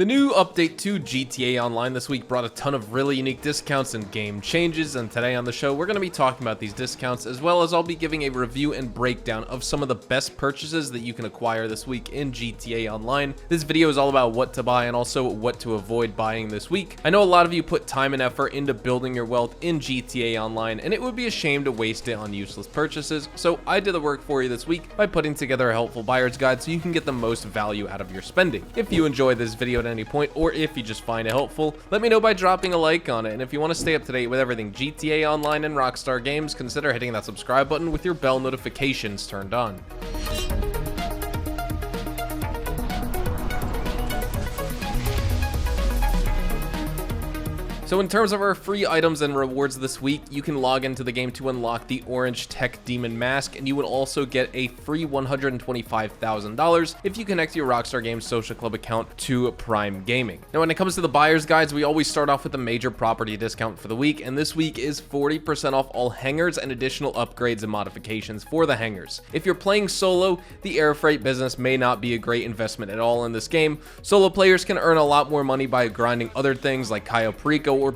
The new update to GTA Online this week brought a ton of really unique discounts and game changes, and today on the show we're going to be talking about these discounts, as well as I'll be giving a review and breakdown of some of the best purchases that you can acquire this week in GTA Online. This video is all about what to buy and also what to avoid buying this week. I know a lot of you put time and effort into building your wealth in GTA Online, and it would be a shame to waste it on useless purchases, so I did the work for you this week by putting together a helpful buyer's guide so you can get the most value out of your spending. If you enjoy this video at any point, or if you just find it helpful, let me know by dropping a like on it. And if you want to stay up to date with everything GTA Online and Rockstar games, consider hitting that subscribe button with your bell notifications turned on. So in terms of our free items and rewards this week, you can log into the game to unlock the Orange Tech Demon Mask, and you would also get a free $125,000 if you connect your Rockstar Games social club account to Prime Gaming. Now when it comes to the buyer's guides, we always start off with a major property discount for the week, and this week is 40% off all hangars and additional upgrades and modifications for the hangars. If you're playing solo, the air freight business may not be a great investment at all in this game. Solo players can earn a lot more money by grinding other things like Cayo Perico or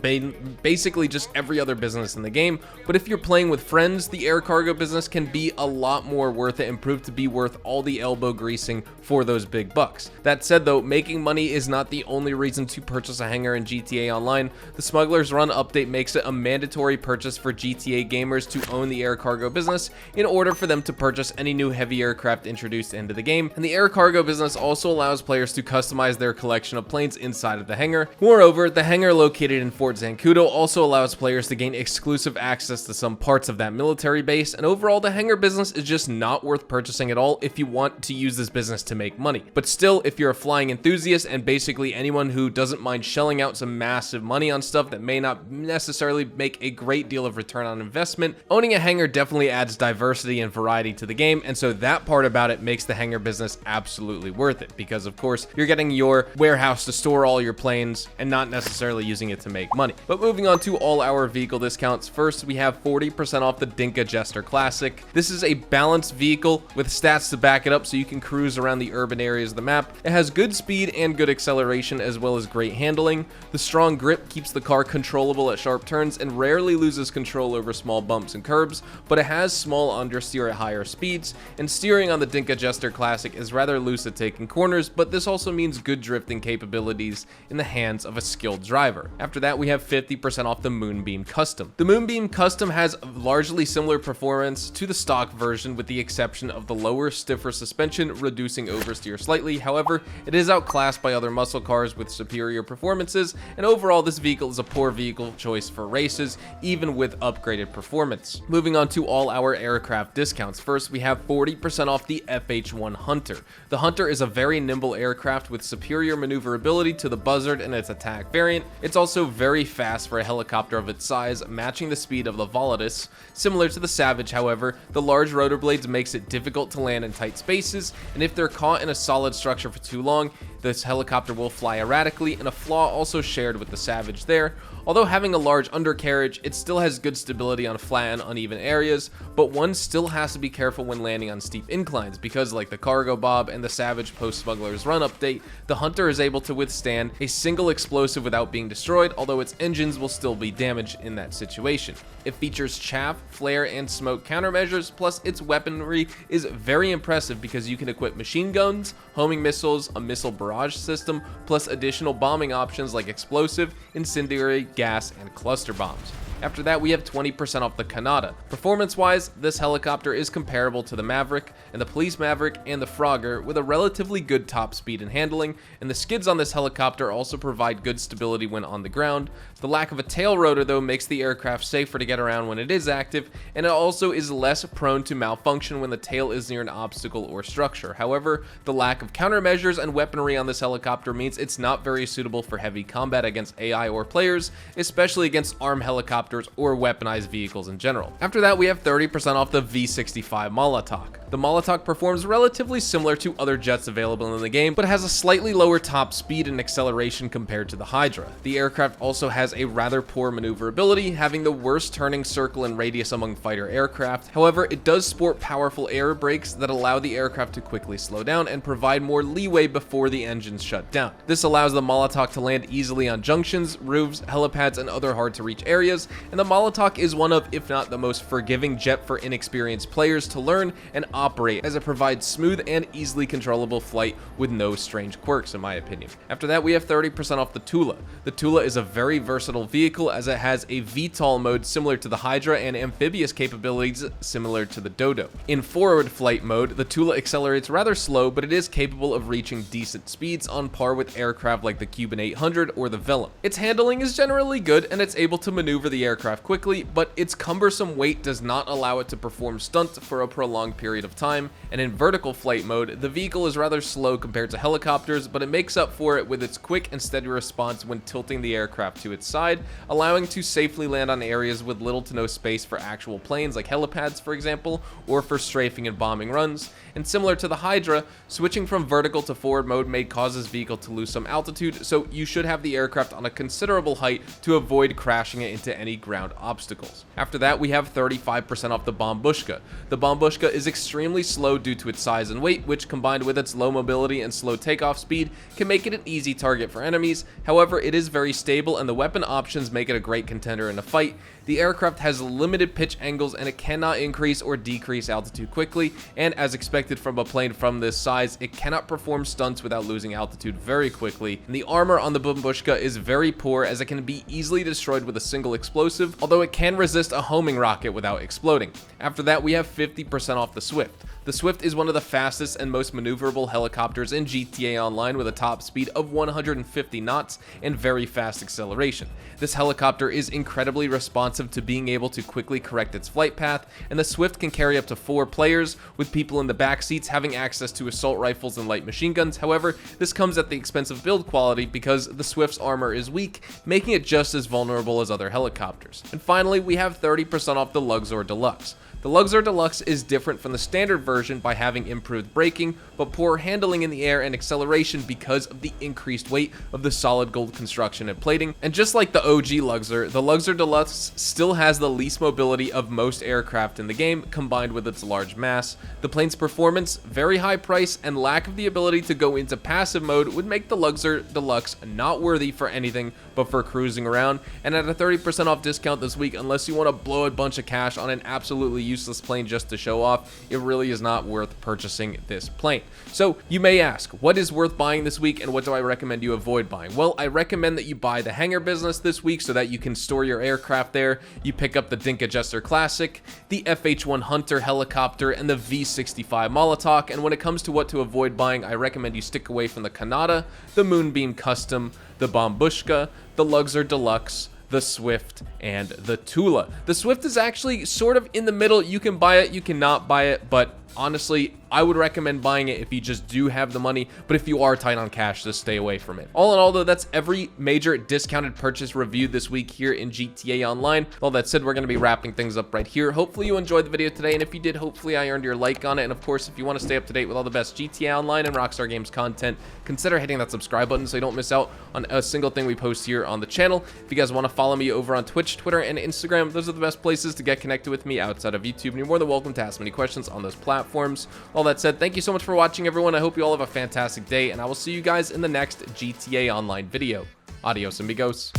basically just every other business in the game, but if you're playing with friends, the air cargo business can be a lot more worth it and prove to be worth all the elbow greasing for those big bucks. That said though, making money is not the only reason to purchase a hangar in GTA Online. The Smuggler's Run update makes it a mandatory purchase for GTA gamers to own the air cargo business in order for them to purchase any new heavy aircraft introduced into the game, and the air cargo business also allows players to customize their collection of planes inside of the hangar. Moreover, the hangar located in Fort Zancudo also allows players to gain exclusive access to some parts of that military base, and overall the hangar business is just not worth purchasing at all if you want to use this business to make money. But still, if you're a flying enthusiast and basically anyone who doesn't mind shelling out some massive money on stuff that may not necessarily make a great deal of return on investment, owning a hangar definitely adds diversity and variety to the game, and so that part about it makes the hangar business absolutely worth it, because of course you're getting your warehouse to store all your planes and not necessarily using it to make money. But moving on to all our vehicle discounts, first we have 40% off the Dinka Jester Classic. This is a balanced vehicle with stats to back it up so you can cruise around the urban areas of the map. It has good speed and good acceleration as well as great handling. The strong grip keeps the car controllable at sharp turns and rarely loses control over small bumps and curbs, but it has small understeer at higher speeds, and steering on the Dinka Jester Classic is rather loose at taking corners, but this also means good drifting capabilities in the hands of a skilled driver. After that we have 50% off the Moonbeam Custom. The Moonbeam Custom has largely similar performance to the stock version with the exception of the lower, stiffer suspension, reducing oversteer slightly. However, it is outclassed by other muscle cars with superior performances, and overall this vehicle is a poor vehicle choice for races, even with upgraded performance. Moving on to all our aircraft discounts. First, we have 40% off the FH1 Hunter. The Hunter is a very nimble aircraft with superior maneuverability to the Buzzard and its attack variant. It's also very fast for a helicopter of its size, matching the speed of the Volatus. Similar to the Savage, however, the large rotor blades makes it difficult to land in tight spaces, and if they're caught in a solid structure for too long, this helicopter will fly erratically, and a flaw also shared with the Savage there. Although having a large undercarriage, it still has good stability on flat and uneven areas, but one still has to be careful when landing on steep inclines, because like the Cargo Bob and the Savage post Smuggler's Run update, the Hunter is able to withstand a single explosive without being destroyed, although its engines will still be damaged in that situation. It features chaff, flare, and smoke countermeasures, plus its weaponry is very impressive because you can equip machine guns, homing missiles, a missile barrage system, plus additional bombing options like explosive, incendiary, gas, and cluster bombs. After that, we have 20% off the Conada. Performance-wise, this helicopter is comparable to the Maverick and the Police Maverick and the Frogger with a relatively good top speed and handling, and the skids on this helicopter also provide good stability when on the ground. The lack of a tail rotor though makes the aircraft safer to get around when it is active, and it also is less prone to malfunction when the tail is near an obstacle or structure. However, the lack of countermeasures and weaponry on this helicopter means it's not very suitable for heavy combat against AI or players, especially against armed helicopters helicopters or weaponized vehicles in general. After that, we have 30% off the V65 Molotok. The Molotok performs relatively similar to other jets available in the game, but has a slightly lower top speed and acceleration compared to the Hydra. The aircraft also has a rather poor maneuverability, having the worst turning circle and radius among fighter aircraft. However, it does sport powerful air brakes that allow the aircraft to quickly slow down and provide more leeway before the engines shut down. This allows the Molotok to land easily on junctions, roofs, helipads, and other hard to reach areas, and the Molotok is one of, if not the most forgiving jet for inexperienced players to learn and operate, as it provides smooth and easily controllable flight with no strange quirks, in my opinion. After that, we have 30% off the Tula. The Tula is a very versatile vehicle, as it has a VTOL mode similar to the Hydra and amphibious capabilities similar to the Dodo. In forward flight mode, the Tula accelerates rather slow, but it is capable of reaching decent speeds on par with aircraft like the Cuban 800 or the Vellum. Its handling is generally good, and it's able to maneuver the aircraft quickly, but its cumbersome weight does not allow it to perform stunts for a prolonged period of time. And in vertical flight mode, the vehicle is rather slow compared to helicopters, but it makes up for it with its quick and steady response when tilting the aircraft to its side, allowing to safely land on areas with little to no space for actual planes like helipads, for example, or for strafing and bombing runs. And similar to the Hydra, switching from vertical to forward mode may cause this vehicle to lose some altitude, so you should have the aircraft on a considerable height to avoid crashing it into any ground obstacles. After that, we have 35% off the Bombushka. The Bombushka is extremely slow due to its size and weight, which combined with its low mobility and slow takeoff speed can make it an easy target for enemies. However, it is very stable and the weapon options make it a great contender in a fight. The aircraft has limited pitch angles and it cannot increase or decrease altitude quickly, and as expected from a plane from this size, it cannot perform stunts without losing altitude very quickly. And the armor on the Bombushka is very poor, as it can be easily destroyed with a single explosive, although it can resist a homing rocket without exploding. After that, we have 50% off the Swift. The Swift is one of the fastest and most maneuverable helicopters in GTA Online, with a top speed of 150 knots and very fast acceleration. This helicopter is incredibly responsive to being able to quickly correct its flight path, and the Swift can carry up to 4 players, with people in the back seats having access to assault rifles and light machine guns. However, this comes at the expense of build quality because the Swift's armor is weak, making it just as vulnerable as other helicopters. And finally, we have 30% off the Luxor Deluxe. The Luxor Deluxe is different from the standard version by having improved braking, but poor handling in the air and acceleration because of the increased weight of the solid gold construction and plating. And just like the OG Luxor, the Luxor Deluxe still has the least mobility of most aircraft in the game, combined with its large mass. The plane's performance, very high price, and lack of the ability to go into passive mode would make the Luxor Deluxe not worthy for anything but for cruising around. And at a 30% off discount this week, unless you want to blow a bunch of cash on an absolutely useless plane just to show off, it really is not worth purchasing this plane. So you may ask, what is worth buying this week and what do I recommend you avoid buying? Well, I recommend that you buy the hangar business this week so that you can store your aircraft there. You pick up the Dinka Jester Classic, the FH1 Hunter helicopter, and the V65 Molotok. And when it comes to what to avoid buying, I recommend you stick away from the Conada, the Moonbeam Custom, the Bombushka, the Luxor Deluxe, the Swift, and the Tula. The Swift is actually sort of in the middle. You can buy it, you cannot buy it, but honestly, I would recommend buying it if you just do have the money, but if you are tight on cash, just stay away from it. All in all, though, that's every major discounted purchase reviewed this week here in GTA Online. All that said, we're going to be wrapping things up right here. Hopefully you enjoyed the video today, and if you did, hopefully I earned your like on it. And of course, if you want to stay up to date with all the best GTA Online and Rockstar Games content, consider hitting that subscribe button so you don't miss out on a single thing we post here on the channel. If you guys want to follow me over on Twitch, Twitter, and Instagram, those are the best places to get connected with me outside of YouTube, and you're more than welcome to ask me any questions on those platforms. All that said, thank you so much for watching, everyone. I hope you all have a fantastic day, and I will see you guys in the next GTA Online video. Adios, amigos.